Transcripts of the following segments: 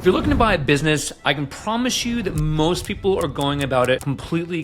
If you're looking to buy a business, I can promise you that most people are going about it completely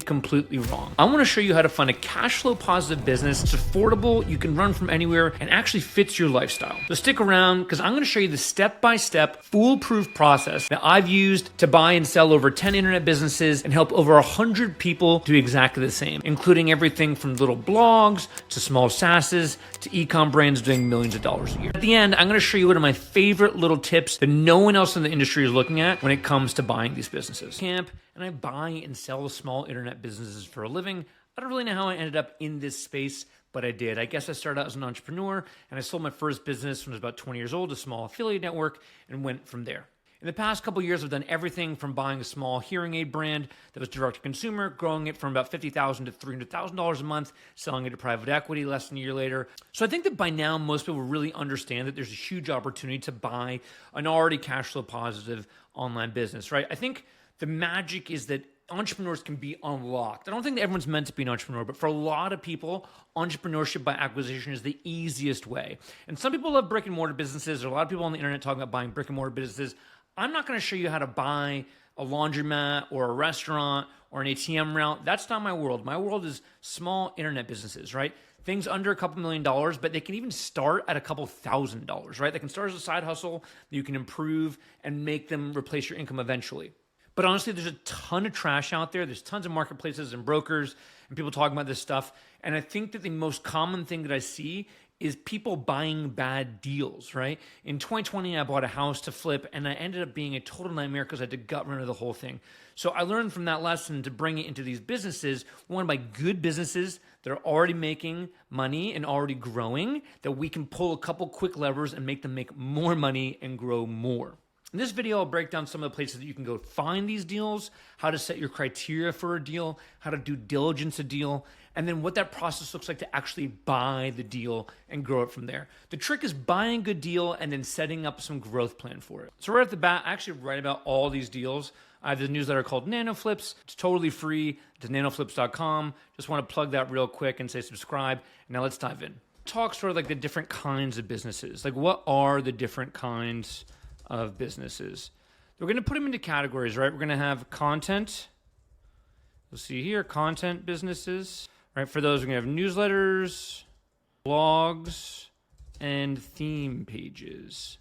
wrong. I want to show you how to find a cash flow positive business. It's affordable, you can run from anywhere, and actually fits your lifestyle. So stick around because I'm going to show you the step-by-step foolproof process that I've used to buy and sell over 10 internet businesses and help over 100 people do exactly the same, including everything from little blogs to small SaaSes to e-com brands doing millions of dollars a year. At the end, I'm going to show you one of my favorite little tips that no one else in the industry is looking at when it comes to buying these businesses. And I buy and sell small internet businesses for a living. I don't really know how I ended up in this space, but I did. I guess I started out as an entrepreneur and I sold my first business when I was about 20 years old, a small affiliate network, and went from there. In the past couple of years, I've done everything from buying a small hearing aid brand that was direct to consumer, growing it from about $50,000 to $300,000 a month, selling it to private equity less than a year later. So I think that by now, most people really understand that there's a huge opportunity to buy an already cash flow positive online business, right? I think the magic is that entrepreneurs can be unlocked. I don't think that everyone's meant to be an entrepreneur, but for a lot of people, entrepreneurship by acquisition is the easiest way. And some people love brick and mortar businesses. There are a lot of people on the internet talking about buying brick and mortar businesses. I'm not going to show you how to buy a laundromat or a restaurant or an ATM route. That's not my world. My world is small internet businesses, right? Things under a couple $1 million, but they can even start at a couple $1,000s, right? They can start as a side hustle that you can improve and make them replace your income eventually. But honestly, there's a ton of trash out there. There's tons of marketplaces and brokers and people talking about this stuff. And I think that the most common thing that I see is people buying bad deals, right? In 2020, I bought a house to flip and I ended up being a total nightmare because I had to gut run of the whole thing. So I learned from that lesson to bring it into these businesses. We want to buy good businesses that are already making money and already growing, that we can pull a couple quick levers and make them make more money and grow more. In this video, I'll break down some of the places that you can go find these deals, how to set your criteria for a deal, how to do diligence a deal, and then what that process looks like to actually buy the deal and grow it from there. The trick is buying a good deal and then setting up some growth plan for it. So right off the bat, I actually write about all these deals. I have this newsletter called NanoFlips. It's totally free. It's nanoflips.com. Just want to plug that real quick and say subscribe. Now let's dive in. Talk sort of like the different kinds of businesses. Like what are the different kinds of businesses? We're going to put them into categories, right? We're going to have content. You'll see here, content businesses. Right, for those, we're going to have newsletters, blogs, and theme pages,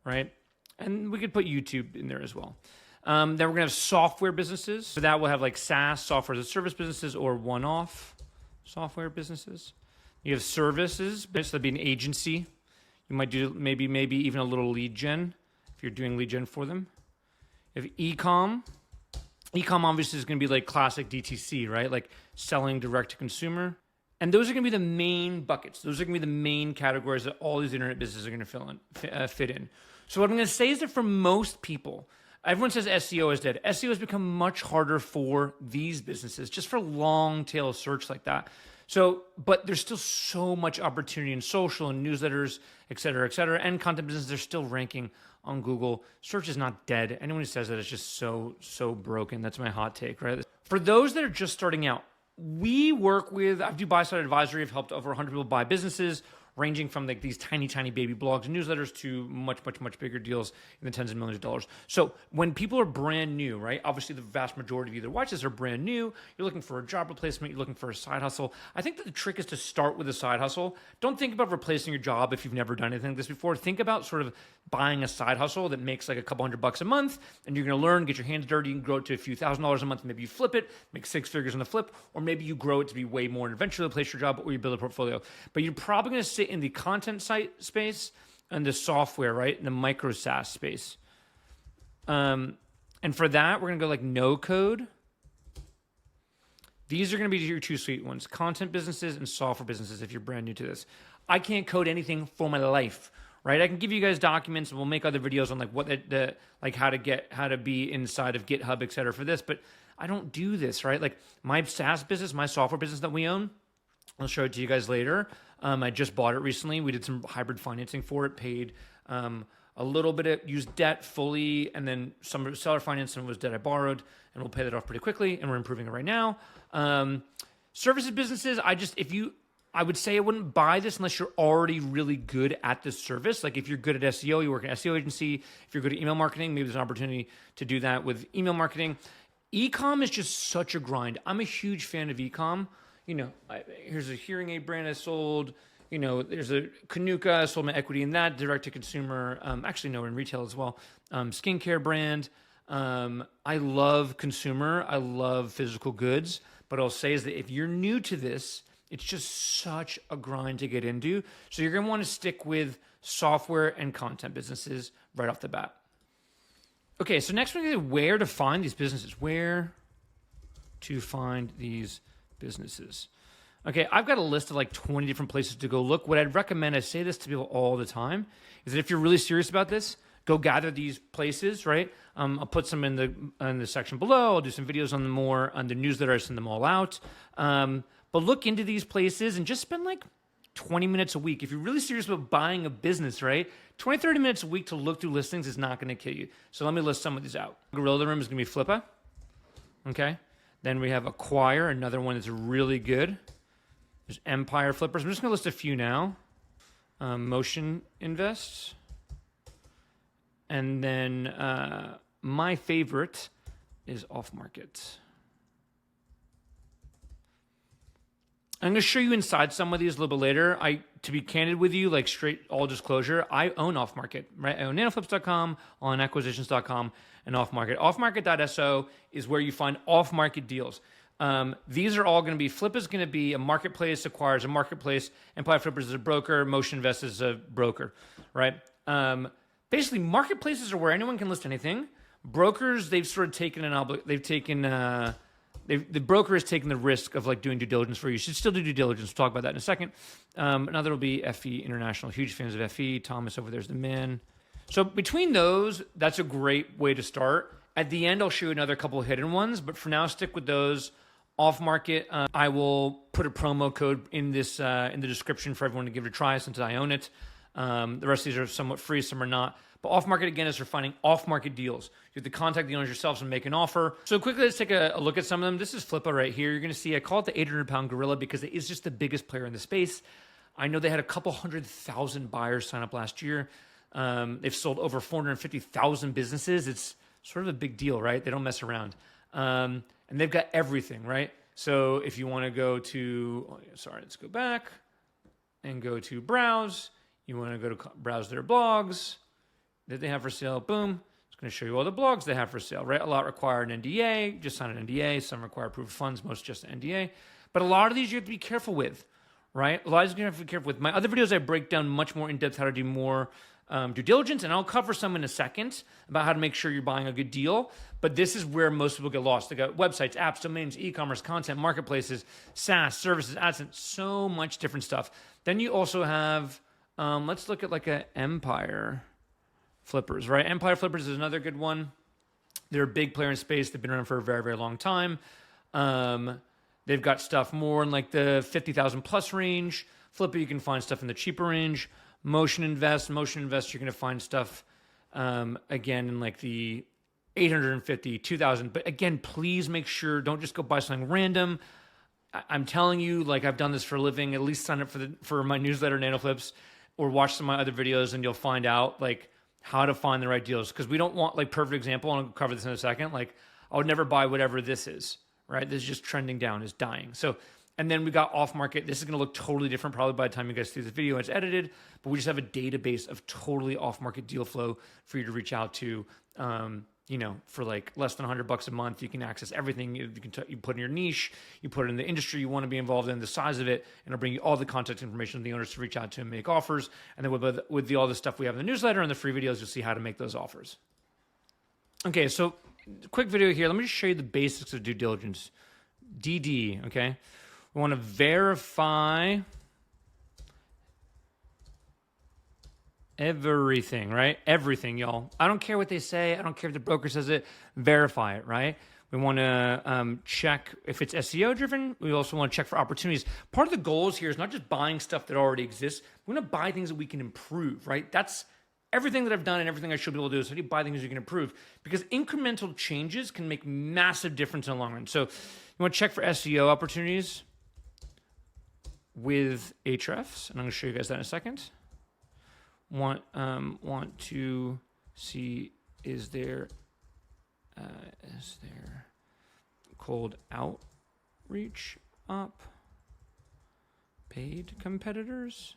right? And we could put YouTube in there as well. Then we're going to have software businesses. For that, we'll have like SaaS, software as a service businesses, or one-off software businesses. You have services, so that'd be an agency. You might do maybe even a little lead gen if you're doing lead gen for them. You have e-com. E-com obviously is going to be like classic DTC, right? Like selling direct to consumer. And those are going to be the main buckets. Those are going to be the main categories that all these internet businesses are going to fit in. So what I'm going to say is that for most people, everyone says SEO is dead. SEO has become much harder for these businesses, just for long tail search like that. So, but there's still so much opportunity in social and newsletters, et cetera, and content businesses. They're still ranking on Google. Search is not dead. Anyone who says that is just so broken. That's my hot take, right? For those that are just starting out, we work with, I do buy-side advisory. I've helped over 100 people buy businesses, ranging from like these tiny baby blogs and newsletters to much bigger deals in the tens of millions of dollars. So when people are brand new, right? Obviously the vast majority of you that watch this are brand new. You're looking for a job replacement. You're looking for a side hustle. I think that the trick is to start with a side hustle. Don't think about replacing your job if you've never done anything like this before. Think about sort of buying a side hustle that makes like a couple $100 a month, and you're going to learn, get your hands dirty, and grow it to a few $1,000s a month. Maybe you flip it, make 6 figures on the flip, or maybe you grow it to be way more and eventually replace your job, or you build a portfolio. But you're probably going to sit in the content site space and the software, right? In the micro SaaS space. And for that, we're going to go like no code. These are going to be your two sweet ones, content businesses and software businesses if you're brand new to this. I can't code anything for my life, right? I can give you guys documents and we'll make other videos on like what like how to be inside of GitHub, et cetera, for this, but I don't do this, right? Like my SaaS business, my software business that we own, I'll show it to you guys later. I just bought it recently. We did some hybrid financing for it, paid a little bit of, used debt fully, and then some seller finance, and was debt I borrowed, and we'll pay that off pretty quickly, and we're improving it right now. Services businesses, I would say I wouldn't buy this unless you're already really good at this service. Like if you're good at SEO, you work at an SEO agency. If you're good at email marketing, maybe there's an opportunity to do that with email marketing. E-com is just such a grind. I'm a huge fan of e-com. Here's a hearing aid brand I sold. There's a Kanuka. I sold my equity in that, direct to consumer. Actually, no, in retail as well. Skincare brand. I love consumer. I love physical goods. But I'll say is that if you're new to this, it's just such a grind to get into. So you're going to want to stick with software and content businesses right off the bat. Okay, so next we're going to where to find these businesses. Where to find these businesses. Okay, I've got a list of like 20 different places to go look. What I'd recommend, I say this to people all the time, is that if you're really serious about this, go gather these places, right? I'll put some in the section below. I'll do some videos on them more on the newsletter. I send them all out. But look into these places and just spend like 20 minutes a week. If you're really serious about buying a business, right? 20, 30 minutes a week to look through listings is not going to kill you. So let me list some of these out. Gorilla Room is going to be Flippa. Okay. Then we have Acquire, another one that's really good. There's Empire Flippers. I'm just going to list a few now. Motion Invest. And then my favorite is Off Market. I'm going to show you inside some of these a little bit later. To be candid with you, like straight all disclosure, I own Off Market, right? I own nanoflips.com, onacquisitions.com, and Off Market. Offmarket.so is where you find off-market deals. These are all going to be, Flip is going to be a marketplace, Acquire is a marketplace, Empire Flippers is a broker, Motion Invest is a broker, right? Basically, marketplaces are where anyone can list anything. Brokers, they've sort of taken the broker has taken the risk of like doing due diligence for you. You should still do due diligence. We'll talk about that in a second. Another will be FE International. Huge fans of FE. Thomas over there's the man. So between those, that's a great way to start. At the end, I'll show you another couple of hidden ones, but for now, stick with those. Off Market, I will put a promo code in this in the description for everyone to give it a try since I own it. The rest of these are somewhat free, some are not. But Off Market, again, is for finding off-market deals. You have to contact the owners yourselves and make an offer. So quickly, let's take a look at some of them. This is Flippa right here. You're going to see, I call it the 800-pound gorilla because it is just the biggest player in the space. I know they had a couple 100,000 buyers sign up last year. They've sold over 450,000 businesses. It's sort of a big deal, right? They don't mess around. And they've got everything, right? So if you want to go to, let's go back and go to browse. You want to go to browse their blogs that they have for sale. Boom. It's going to show you all the blogs they have for sale, right? A lot require an NDA. Just sign an NDA. Some require proof of funds. Most just an NDA. But a lot of these you have to be careful with, right? A lot of these you have to be careful with. My other videos, I break down much more in depth how to do more due diligence, and I'll cover some in a second about how to make sure you're buying a good deal. But this is where most people get lost. They got websites, apps, domains, e-commerce, content, marketplaces, SaaS, services, AdSense, so much different stuff. Then you also have, let's look at like a Empire Flippers, right? Empire Flippers is another good one. They're a big player in space. They've been around for a very, very long time. They've got stuff more in like the 50,000 plus range. Flippa, you can find stuff in the cheaper range. Motion Invest, you're going to find stuff, again, in like the 850, 2,000. But again, please make sure, don't just go buy something random. I'm telling you, like I've done this for a living, at least sign up for my newsletter, NanoFlips, or watch some of my other videos and you'll find out like how to find the right deals. Because we don't want like perfect example, and I'll cover this in a second. Like I would never buy whatever this is, right? This is just trending down, is dying. So, and then we got Off Market. This is going to look totally different probably by the time you guys see this video and it's edited, but we just have a database of totally off market deal flow for you to reach out to, for like less than $100 a month. You can access everything. You put in your niche, you put it in the industry you want to be involved in, the size of it, and it'll bring you all the contact information of the owners to reach out to and make offers. And then with all the stuff we have in the newsletter and the free videos, you'll see how to make those offers. Okay, so quick video here. Let me just show you the basics of due diligence. DD, okay? We want to verify everything, right? Everything, y'all. I don't care what they say. I don't care if the broker says it. Verify it, right? We want to check if it's SEO driven. We also want to check for opportunities. Part of the goals here is not just buying stuff that already exists. We want to buy things that we can improve, right? That's everything that I've done and everything I should be able to do is how do you buy things you can improve? Because incremental changes can make massive difference in the long run. So you want to check for SEO opportunities. with Ahrefs, and I'm going to show you guys that in a second. Want to see is there cold outreach up? Paid competitors?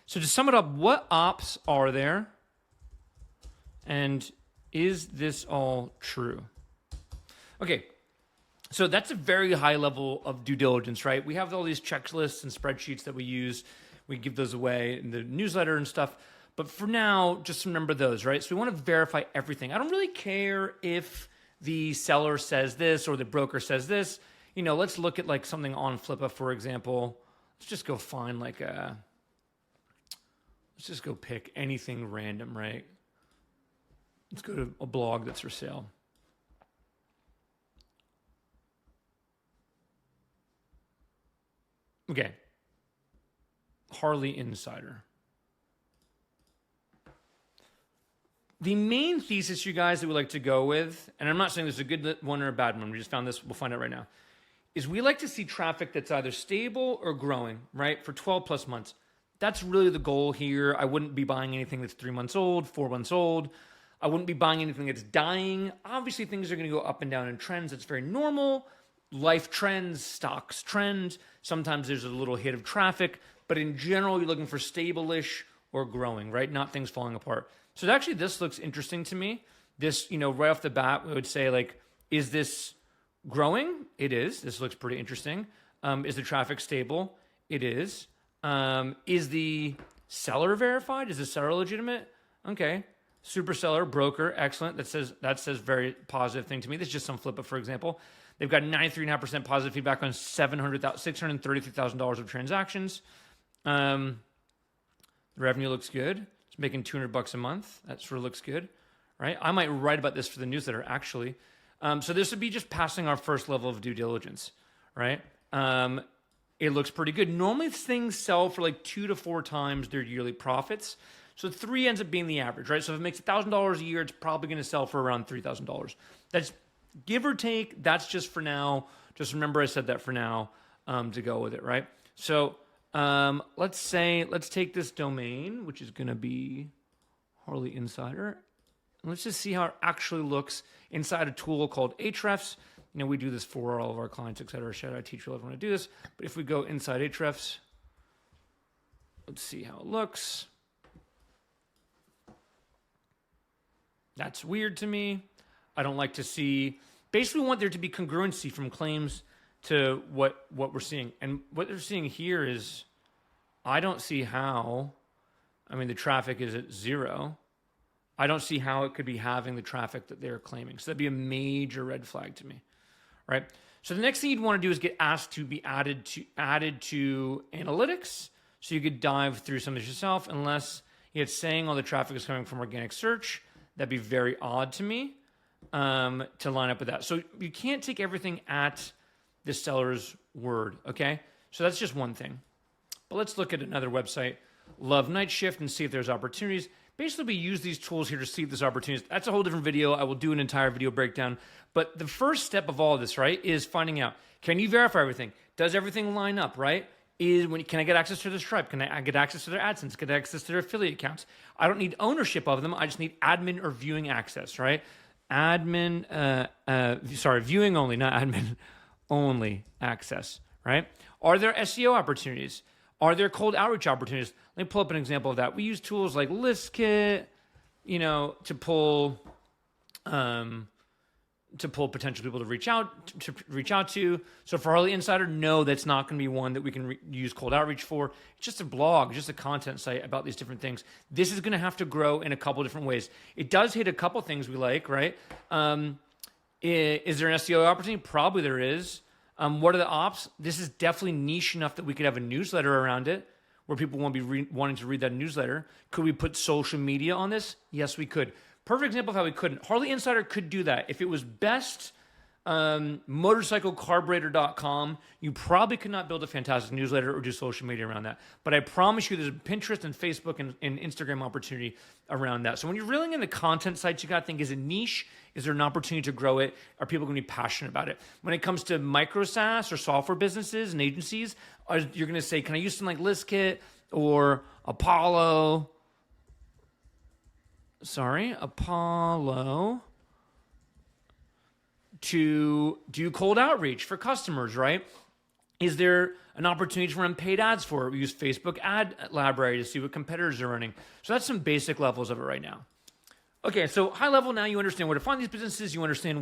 So to sum it up, what ops are there? And is this all true? Okay, so that's a very high level of due diligence, right? We have all these checklists and spreadsheets that we use. We give those away in the newsletter and stuff. But for now, just remember those, right? So we want to verify everything. I don't really care if the seller says this or the broker says this. You know, let's look at like something on Flippa, for example. Let's just go find like let's just go pick anything random, right? Let's go to a blog that's for sale. Okay. Harley Insider. The main thesis, you guys, that we like to go with, and I'm not saying this is a good one or a bad one, we just found this, we'll find out right now, is we like to see traffic that's either stable or growing, right, for 12 plus months. That's really the goal here. I wouldn't be buying anything that's 3 months old, 4 months old. I wouldn't be buying anything that's dying. Obviously, things are going to go up and down in trends. That's very normal. Life trends, stocks trend. Sometimes there's a little hit of traffic, but in general, you're looking for stable-ish or growing, right? Not things falling apart. So actually, this looks interesting to me. This, you know, right off the bat, we would say, like, is this growing? It is. This looks pretty interesting. Is the traffic stable? It is. Is the seller verified? Is the seller legitimate? Okay. Super seller, broker, excellent. That says very positive thing to me. This is just some Flippa, for example. They've got 93.5% positive feedback on $633,000 of transactions. The revenue looks good. It's making $200 a month. That sort of looks good, right? I might write about this for the newsletter, actually. So this would be just passing our first level of due diligence, right? It looks pretty good. Normally things sell for like 2 to 4 times their yearly profits. So 3 ends up being the average, right? So if it makes $1,000 a year, it's probably going to sell for around $3,000. That's give or take. That's just for now. Just remember I said that for now to go with it, right? So let's take this domain, which is going to be Harley Insider. Let's just see how it actually looks inside a tool called Ahrefs. You know, we do this for all of our clients, et cetera. Shout out, teach everyone to do this. But if we go inside Ahrefs, let's see how it looks. That's weird to me. I don't like to see. Basically, we want there to be congruency from claims to what we're seeing. And what they're seeing here is, I don't see how. I mean, the traffic is at 0. I don't see how it could be having the traffic that they're claiming. So that'd be a major red flag to me, right? So the next thing you'd want to do is get asked to be added to analytics, so you could dive through some of this yourself. Unless it's saying all the traffic is coming from organic search, that'd be very odd to me to line up with that. So you can't take everything at the seller's word, okay? So that's just one thing. But let's look at another website, Love Night Shift, and see if there's opportunities. Basically, we use these tools here to see if there's opportunities. That's a whole different video. I will do an entire video breakdown. But the first step of all of this, right, is finding out, can you verify everything? Does everything line up, right? Can I get access to their Stripe? Can I get access to their AdSense? Get access to their affiliate accounts? I don't need ownership of them. I just need admin or viewing access, right? viewing only, not admin only access, right? Are there SEO opportunities? Are there cold outreach opportunities? Let me pull up an example of that. We use tools like ListKit, you know, to pull potential people to reach out to. So for Harley Insider, no, that's not going to be one that we can use cold outreach for. It's just a blog, just a content site about these different things. This is going to have to grow in a couple different ways. It does hit a couple things we like, right? Is there an SEO opportunity? Probably there is. What are the ops? This is definitely niche enough that we could have a newsletter around it where people won't be wanting to read that newsletter. Could we put social media on this? Yes, we could. Perfect example of how we couldn't. Harley Insider could do that. If it was best motorcyclecarburetor.com. You probably could not build a fantastic newsletter or do social media around that. But I promise you there's a Pinterest and Facebook and Instagram opportunity around that. So when you're reeling in the content sites, you got to think, is it niche? Is there an opportunity to grow it? Are people going to be passionate about it? When it comes to micro SaaS or software businesses and agencies, you're going to say, can I use something like ListKit or Apollo to do cold outreach for customers, right? Is there an opportunity to run paid ads for it? We use Facebook ad library to see what competitors are running. So that's some basic levels of it right now. Okay, so high level now you understand where to find these businesses, you understand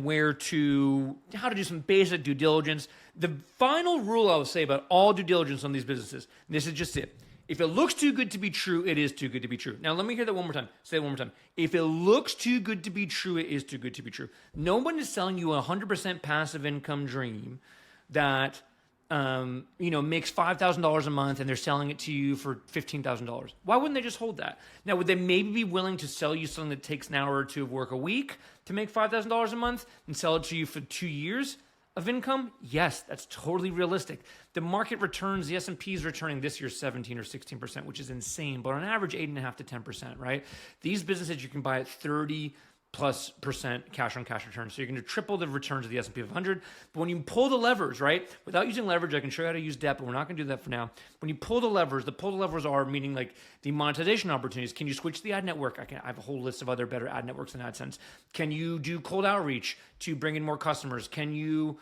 how to do some basic due diligence. The final rule I will say about all due diligence on these businesses, and this is just it. If it looks too good to be true, it is too good to be true. Now, let me hear that one more time. Say it one more time. If it looks too good to be true, it is too good to be true. No one is selling you a 100% passive income dream that makes $5,000 a month and they're selling it to you for $15,000. Why wouldn't they just hold that? Now, would they maybe be willing to sell you something that takes an hour or two of work a week to make $5,000 a month and sell it to you for 2 years of income? Yes, that's totally realistic. The market returns, the S&P is returning this year 17 or 16%, which is insane, but on average 8.5 to 10%, right? These businesses you can buy at 30+% cash on cash returns. So you're going to triple the returns of the S&P 500. But when you pull the levers, right? Without using leverage, I can show you how to use debt, but we're not going to do that for now. When you pull the levers are meaning like the monetization opportunities. Can you switch the ad network? I have a whole list of other better ad networks than AdSense. Can you do cold outreach to bring in more customers? Can you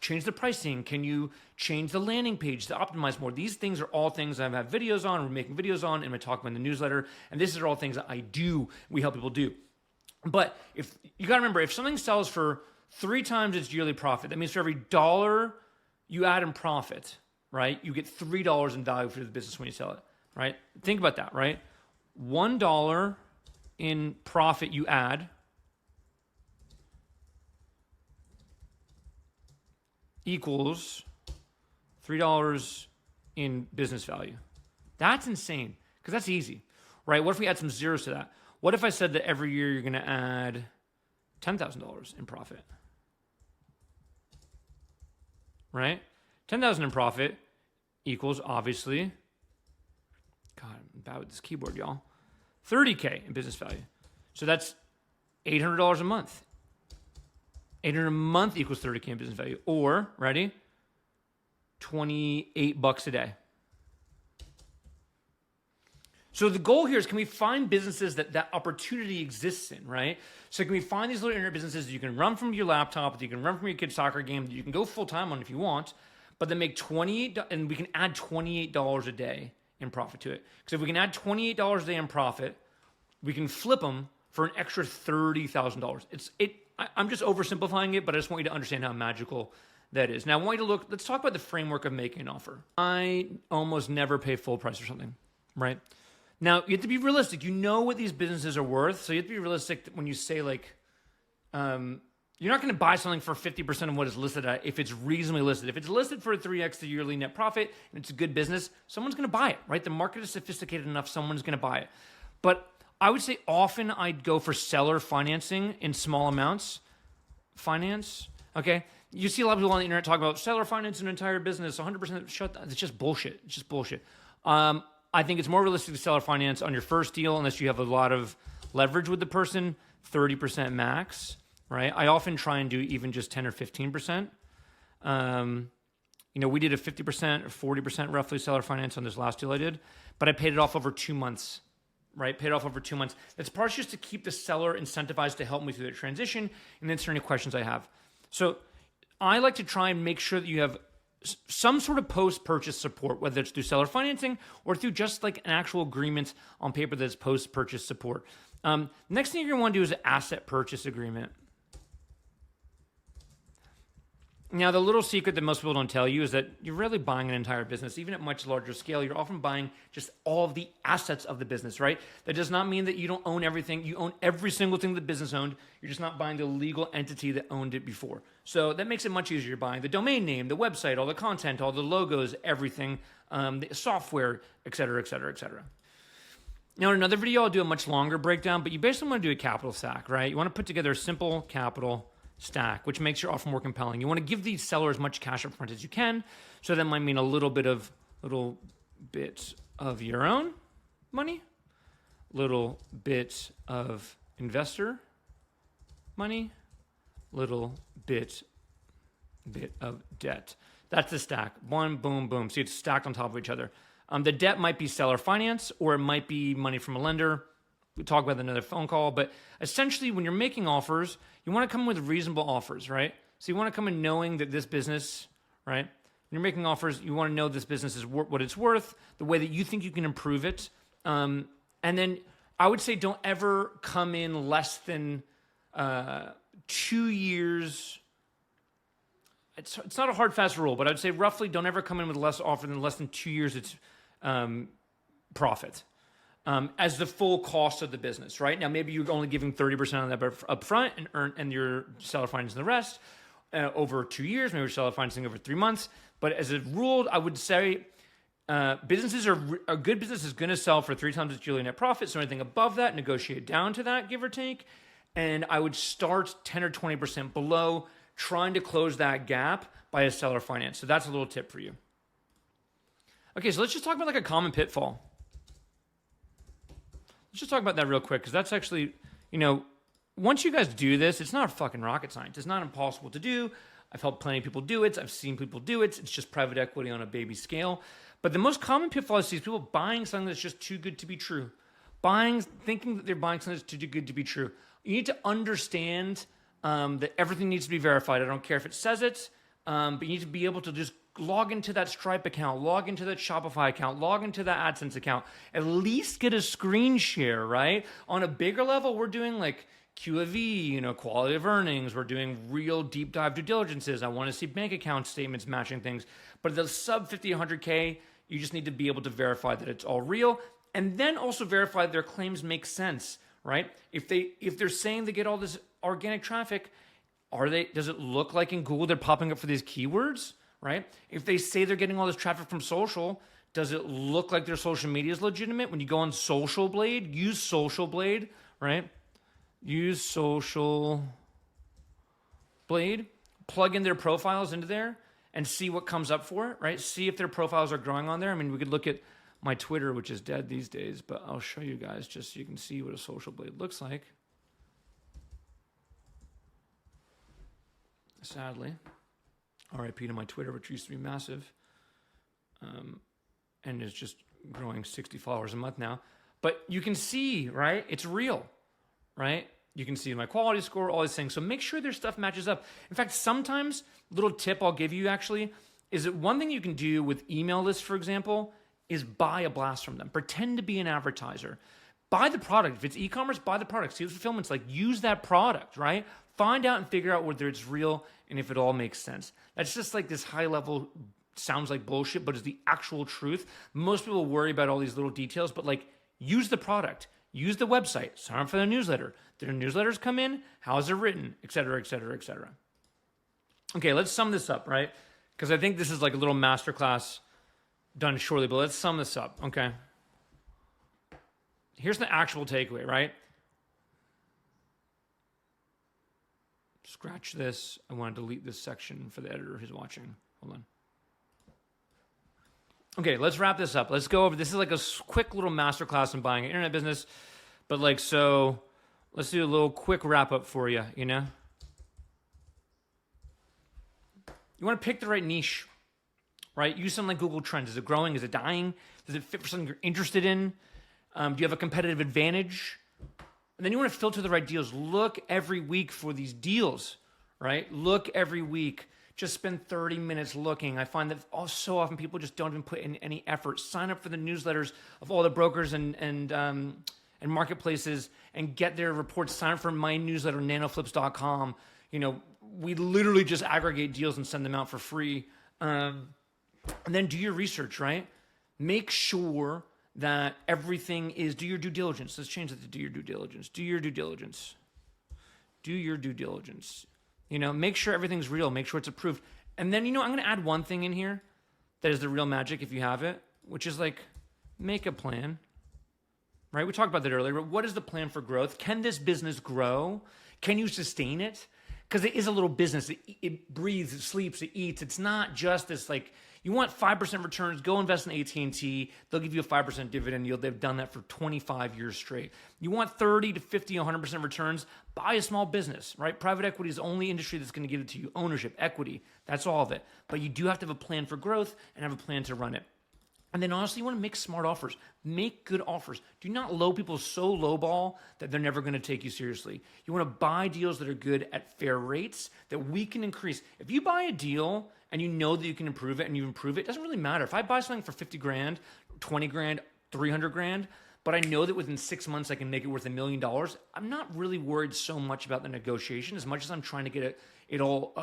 change the pricing? Can you change the landing page to optimize more? These things are all things I have videos on, we're making videos on, and I talk about in the newsletter. And these are all things that we help people do. But if you got to remember, if something sells for 3 times its yearly profit, that means for every $1 you add in profit, right, you get $3 in value for the business when you sell it, right? Think about that, right? $1 in profit you add equals $3 in business value. That's insane, because that's easy, right? What if we add some zeros to that? What if I said that every year you're going to add $10,000 in profit? Right? $10,000 in profit equals, obviously, God, I'm bad with this keyboard, y'all, $30K in business value. So that's $800 a month. $800 a month equals $30K in business value. Or, ready? $28 a day. So the goal here is, can we find businesses that opportunity exists in, right? So can we find these little internet businesses that you can run from your laptop, that you can run from your kid's soccer game, that you can go full-time on if you want, but then make $28, and we can add $28 a day in profit to it. Because if we can add $28 a day in profit, we can flip them for an extra $30,000. I'm just oversimplifying it, but I just want you to understand how magical that is. Now I want you to let's talk about the framework of making an offer. I almost never pay full price for something, right? Now, you have to be realistic. You know what these businesses are worth, so you have to be realistic when you say, like, you're not going to buy something for 50% of what it's listed at if it's reasonably listed. If it's listed for a 3x the yearly net profit and it's a good business, someone's going to buy it, right? The market is sophisticated enough, someone's going to buy it. But I would say often I'd go for seller financing in small amounts. Finance, okay? You see a lot of people on the internet talk about seller finance an entire business, 100%. Shut that. It's just bullshit. It's just bullshit. I think it's more realistic to seller finance on your first deal unless you have a lot of leverage with the person, 30% max, right? I often try and do even just 10 or 15%. We did a 50% or 40% roughly seller finance on this last deal I did, but I paid it off over 2 months, right? Paid off over 2 months. That's partially just to keep the seller incentivized to help me through the transition and answer any questions I have. So I like to try and make sure that you have some sort of post-purchase support, whether it's through seller financing or through just like an actual agreement on paper that's post-purchase support. Next thing you're going to want to do is an asset purchase agreement. Now, the little secret that most people don't tell you is that you're really buying an entire business. Even at much larger scale, you're often buying just all of the assets of the business, right? That does not mean that you don't own everything. You own every single thing the business owned. You're just not buying the legal entity that owned it before. So that makes it much easier. You're buying the domain name, the website, all the content, all the logos, everything, the software, et cetera, et cetera, et cetera. Now, in another video, I'll do a much longer breakdown, but you basically want to do a capital stack, right? You want to put together a simple capital stack, which makes your offer more compelling. You want to give the seller as much cash up front as you can. So that might mean a little bit of your own money, little bit of investor money, little bit of debt. That's the stack. One, boom, boom. See, it's stacked on top of each other. The debt might be seller finance, or it might be money from a lender. We talk about that in another phone call. But essentially, when you're making offers, you want to come with reasonable offers, right? So you want to come in knowing that this business, right? When you're making offers, you want to know this business is what it's worth, the way that you think you can improve it. And then I would say don't ever come in less than 2 years. It's not a hard, fast rule, but I'd say roughly don't ever come in with less offer than less than 2 years it's profit as the full cost of the business, right? Now, maybe you're only giving 30% of that up front and your seller financing the rest over 2 years, maybe your seller financing over 3 months. But as a rule, I would say a good business is going to sell for 3 times its yearly net profit. So anything above that, negotiate down to that, give or take. And I would start 10 or 20% below, trying to close that gap by a seller finance. So that's a little tip for you. Okay, so let's just talk about like a common pitfall. Let's just talk about that real quick, because that's actually, once you guys do this, it's not fucking rocket science. It's not impossible to do. I've helped plenty of people do it. I've seen people do it. It's just private equity on a baby scale. But the most common pitfall I see is people buying something that's just too good to be true. Thinking that they're buying something that's too good to be true. You need to understand that everything needs to be verified. I don't care if it says it, but you need to be able to just log into that Stripe account, log into that Shopify account, log into that AdSense account, at least get a screen share, right? On a bigger level, we're doing like Q/V, quality of earnings. We're doing real deep dive due diligences. I want to see bank account statements matching things. But the sub 50, 100K, you just need to be able to verify that it's all real, and then also verify that their claims make sense, right? If they're saying they get all this organic traffic, does it look like in Google they're popping up for these keywords, right? If they say they're getting all this traffic from social, does it look like their social media is legitimate? When you go on Social Blade, use Social Blade, right? Use Social Blade, plug in their profiles into there and see what comes up for it, right? See if their profiles are growing on there. I mean, we could look at my Twitter, which is dead these days, but I'll show you guys just so you can see what a Social Blade looks like. Sadly, RIP to my Twitter, which used to be massive, and is just growing 60 followers a month now. But you can see, right? It's real, right? You can see my quality score, all these things. So make sure their stuff matches up. In fact, sometimes, little tip I'll give you actually, is that one thing you can do with email lists, for example, is buy a blast from them. Pretend to be an advertiser. Buy the product. If it's e-commerce, buy the product. See what fulfillment's like. Use that product, right? Find out and figure out whether it's real and if it all makes sense. That's just like this high level, sounds like bullshit, but it's the actual truth. Most people worry about all these little details, but like use the product. Use the website. Sign up for their newsletter. Their newsletters come in. How is it written? Et cetera, et cetera, et cetera. Okay, let's sum this up, right? Because I think this is like a little masterclass done shortly, but let's sum this up, okay? Here's the actual takeaway, right? Scratch this. I want to delete this section for the editor who's watching. Hold on. Okay, let's wrap this up. Let's go over. This is like a quick little masterclass in buying an internet business, but like so. Let's do a little quick wrap up for you. You want to pick the right niche, right? Use something like Google Trends. Is it growing? Is it dying? Does it fit for something you're interested in? Do you have a competitive advantage? And then you want to filter the right deals. Look every week for these deals, right? Look every week. Just spend 30 minutes looking. I find that so often people just don't even put in any effort. Sign up for the newsletters of all the brokers and marketplaces and get their reports. Sign up for my newsletter, nanoflips.com. We literally just aggregate deals and send them out for free. And then do your research, right? Make sure that everything is, do your due diligence. Let's change that to do your due diligence. Do your due diligence. Do your due diligence. Make sure everything's real. Make sure it's approved. And then, I'm going to add one thing in here that is the real magic if you have it, which is like, make a plan, right? We talked about that earlier. What is the plan for growth? Can this business grow? Can you sustain it? because it is a little business. It breathes, it sleeps, it eats. It's not just this like, you want 5% returns, go invest in AT&T. They'll give you a 5% dividend yield. They've done that for 25 years straight. You want 30 to 50, 100% returns, buy a small business, right? Private equity is the only industry that's going to give it to you. Ownership, equity, that's all of it. But you do have to have a plan for growth and have a plan to run it. And then honestly, you want to make smart offers. Make good offers. Do not low people so lowball that they're never going to take you seriously. You want to buy deals that are good at fair rates that we can increase. If you buy a deal and you know that you can improve it and you improve it, it doesn't really matter. If I buy something for 50 grand, 20 grand, 300 grand, but I know that within 6 months I can make it worth $1 million, I'm not really worried so much about the negotiation as much as I'm trying to get it all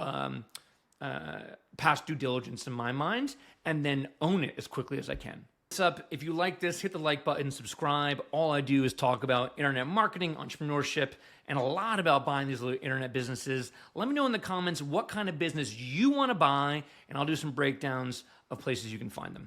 past due diligence in my mind and then own it as quickly as I can. What's up? If you like this, hit the like button, subscribe. All I do is talk about internet marketing, entrepreneurship, and a lot about buying these little internet businesses. Let me know in the comments what kind of business you want to buy, and I'll do some breakdowns of places you can find them.